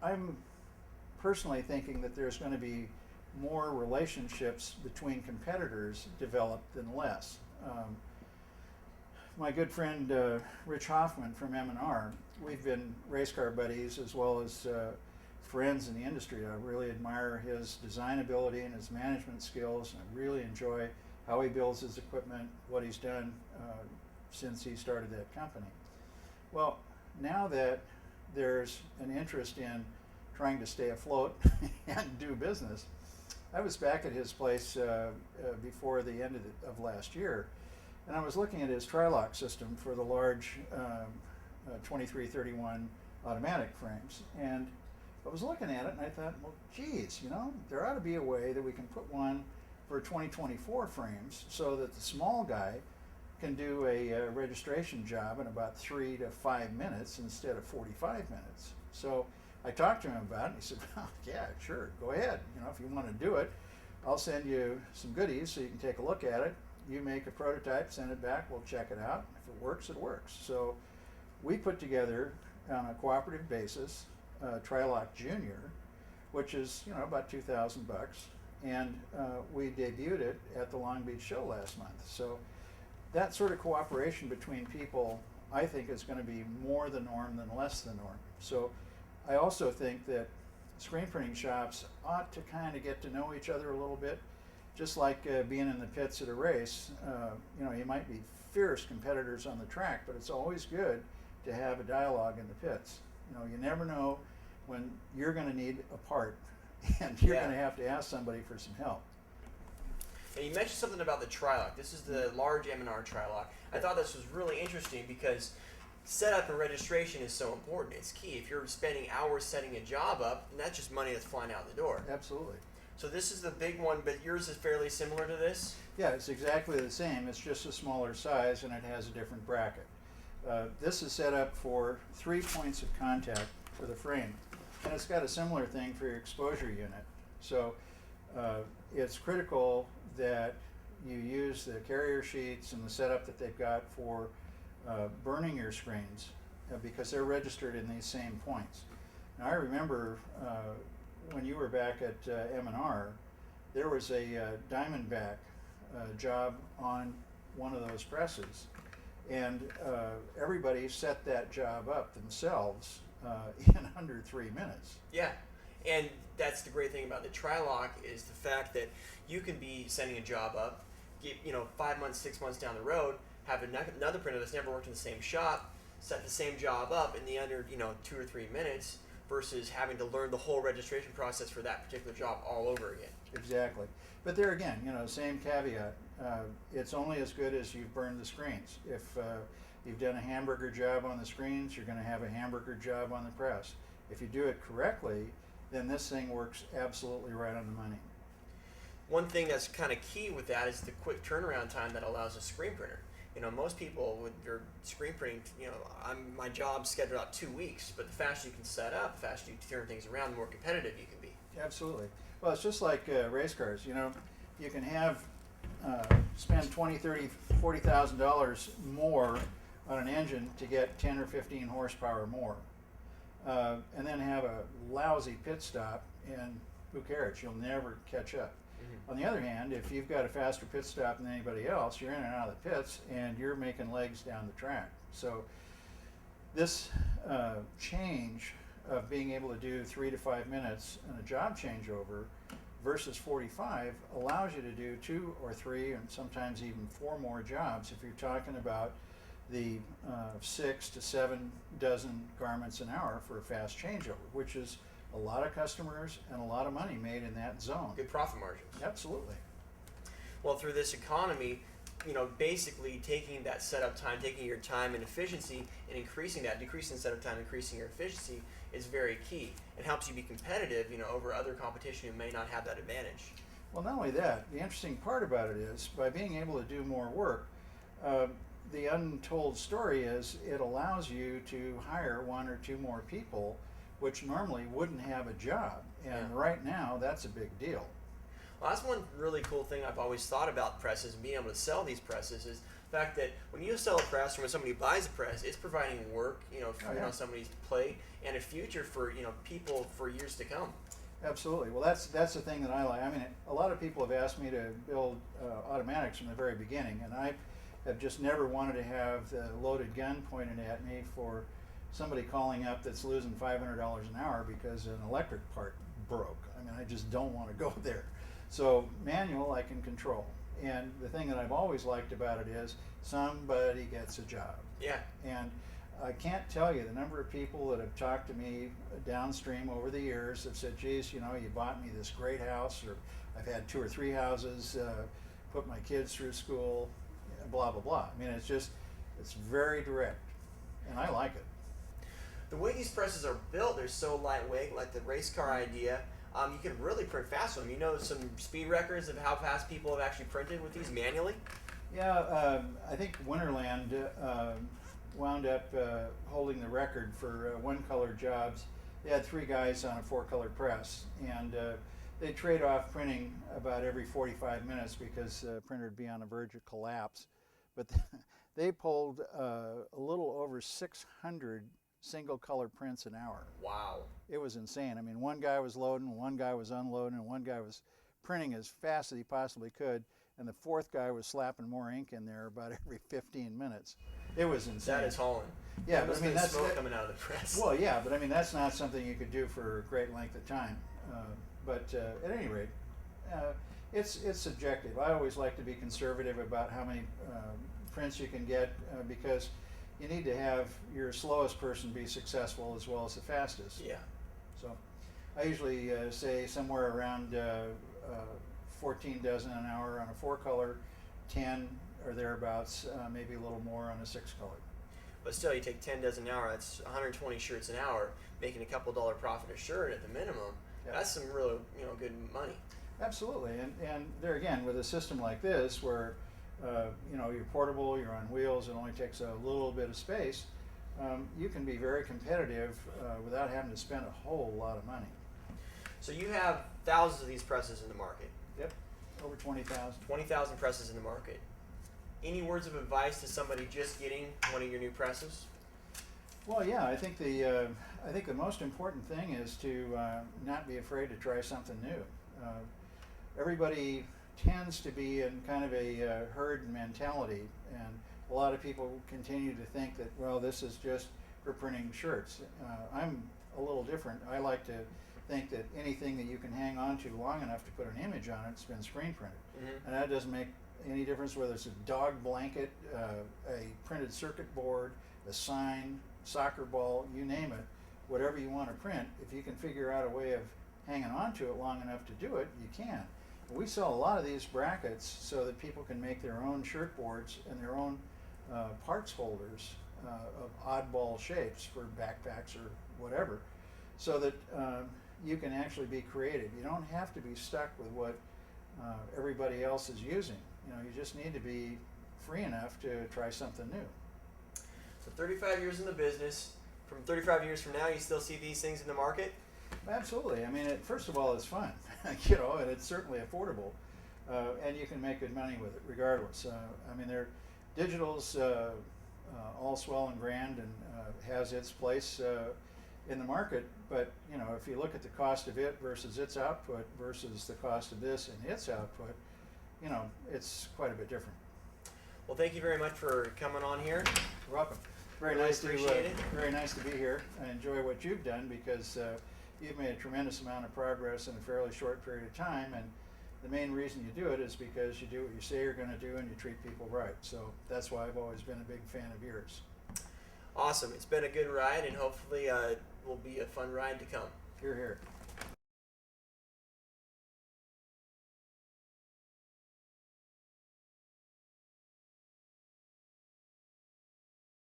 I'm personally thinking that there's going to be more relationships between competitors developed than less. My good friend Rich Hoffman from M&R, we've been race car buddies as well as friends in the industry. I really admire his design ability and his management skills, and I really enjoy how he builds his equipment, what he's done since he started that company. Well, now that there's an interest in trying to stay afloat and do business, I was back at his place before the end of last year, and I was looking at his Trilok system for the large 2331 automatic frames, and I was looking at it and I thought, well, geez, there ought to be a way that we can put one for 2024 frames so that the small guy can do a registration job in about 3 to 5 minutes instead of 45 minutes. So I talked to him about it and he said, well, yeah, sure, go ahead. If you want to do it, I'll send you some goodies so you can take a look at it. You make a prototype, send it back, we'll check it out. If it works, it works. So we put together on a cooperative basis Trilok Junior, which is about $2,000, and we debuted it at the Long Beach show last month. So that sort of cooperation between people, I think, is going to be more the norm than less the norm. So I also think that screen printing shops ought to kind of get to know each other a little bit, just like being in the pits at a race. You might be fierce competitors on the track, but it's always good to have a dialogue in the pits. You never know when you're going to need a part and you're going to have to ask somebody for some help. And you mentioned something about the Trilok. This is the large M&R Trilok. I thought this was really interesting because setup and registration is so important. It's key. If you're spending hours setting a job up, then that's just money that's flying out the door. Absolutely. So this is the big one, but yours is fairly similar to this? Yeah, it's exactly the same. It's just a smaller size and it has a different bracket. This is set up for 3 points of contact for the frame. And it's got a similar thing for your exposure unit. So it's critical that you use the carrier sheets and the setup that they've got for burning your screens because they're registered in these same points. Now I remember when you were back at M&R, there was a Diamondback job on one of those presses, and everybody set that job up themselves in under 3 minutes. Yeah, and that's the great thing about the Trilok is the fact that you can be sending a job up, 5 months, 6 months down the road, have another printer that's never worked in the same shop, set the same job up in the under 2 or 3 minutes versus having to learn the whole registration process for that particular job all over again. Exactly. But there again, same caveat. It's only as good as you've burned the screens. If you've done a hamburger job on the screens, you're going to have a hamburger job on the press. If you do it correctly, then this thing works absolutely right on the money. One thing that's kind of key with that is the quick turnaround time that allows a screen printer. Most people with their screen printing, my job's scheduled out 2 weeks, but the faster you can set up, the faster you turn things around, the more competitive you can be. Absolutely. Well, it's just like race cars. You can have spend $20,000, $30,000, $40,000 more on an engine to get 10 or 15 horsepower more, and then have a lousy pit stop, and who cares? You'll never catch up. On the other hand, if you've got a faster pit stop than anybody else, you're in and out of the pits and you're making legs down the track. So this change of being able to do 3 to 5 minutes in a job changeover versus 45 allows you to do 2 or 3 and sometimes even 4 more jobs if you're talking about the 6 to 7 dozen garments an hour for a fast changeover, which is a lot of customers and a lot of money made in that zone. Good profit margins. Absolutely. Well, through this economy, basically taking that setup time, taking your time and efficiency and increasing that, decreasing the setup time, increasing your efficiency is very key. It helps you be competitive, over other competition who may not have that advantage. Well, not only that, the interesting part about it is by being able to do more work, the untold story is it allows you to hire 1 or 2 more people which normally wouldn't have a job. And right now, that's a big deal. Well, that's one really cool thing I've always thought about presses and being able to sell these presses is the fact that when you sell a press or when somebody buys a press, it's providing work, food on somebody's plate and a future for, people for years to come. Absolutely. Well, that's the thing that I like. I mean, a lot of people have asked me to build automatics from the very beginning, and I have just never wanted to have the loaded gun pointed at me for somebody calling up that's losing $500 an hour because an electric part broke. I mean, I just don't want to go there. So manual I can control. And the thing that I've always liked about it is somebody gets a job. Yeah. And I can't tell you the number of people that have talked to me downstream over the years have said, geez, you bought me this great house, or I've had 2 or 3 houses, put my kids through school, blah, blah, blah. I mean, it's very direct, and I like it. The way these presses are built, they're so lightweight, like the race car idea. You can really print fast with them. Some speed records of how fast people have actually printed with these manually? Yeah, I think Winterland wound up holding the record for one-color jobs. They had 3 guys on a 4-color press, and they trade off printing about every 45 minutes because the printer would be on the verge of collapse. But they pulled a little over 600 single-color prints an hour. Wow. It was insane. I mean, one guy was loading, one guy was unloading, and one guy was printing as fast as he possibly could, and the 4th guy was slapping more ink in there about every 15 minutes. It was insane. That is hauling. Yeah, but I mean, that's smoke coming out of the press. Well, yeah, but I mean, that's not something you could do for a great length of time. But at any rate, it's subjective. I always like to be conservative about how many prints you can get because you need to have your slowest person be successful as well as the fastest. Yeah. So I usually say somewhere around 14 dozen an hour on a 4-color, 10 or thereabouts, maybe a little more on a 6-color. But still, you take 10 dozen an hour, that's 120 shirts an hour, making a couple $1 profit a shirt at the minimum. Yep. That's some really, good money. Absolutely, and there again, with a system like this where you're portable, you're on wheels, it only takes a little bit of space, you can be very competitive without having to spend a whole lot of money. So you have thousands of these presses in the market. Yep, over 20,000. 20,000 presses in the market. Any words of advice to somebody just getting one of your new presses? Well, yeah, I think the most important thing is to not be afraid to try something new. Everybody tends to be in kind of a herd mentality, and a lot of people continue to think that, well, this is just for printing shirts. I'm a little different. I like to think that anything that you can hang on to long enough to put an image on it's been screen printed. Mm-hmm. And that doesn't make any difference whether it's a dog blanket, a printed circuit board, a sign, soccer ball, you name it, whatever you want to print. If you can figure out a way of hanging on to it long enough to do it, you can. We sell a lot of these brackets so that people can make their own shirt boards and their own parts holders of oddball shapes for backpacks or whatever, so that you can actually be creative. You don't have to be stuck with what everybody else is using. You just need to be free enough to try something new. So 35 years in the business. From 35 years from now, you still see these things in the market? Absolutely. I mean, first of all, it's fun, and it's certainly affordable, and you can make good money with it regardless. I mean, digital's all swell and grand and has its place in the market, but if you look at the cost of it versus its output versus the cost of this and its output, it's quite a bit different. Well, thank you very much for coming on here. You're welcome. Very really nice appreciate it. Very nice to be here. I enjoy what you've done because you've made a tremendous amount of progress in a fairly short period of time, and the main reason you do it is because you do what you say you're going to do and you treat people right. So that's why I've always been a big fan of yours. Awesome. It's been a good ride, and hopefully it will be a fun ride to come. Hear, hear.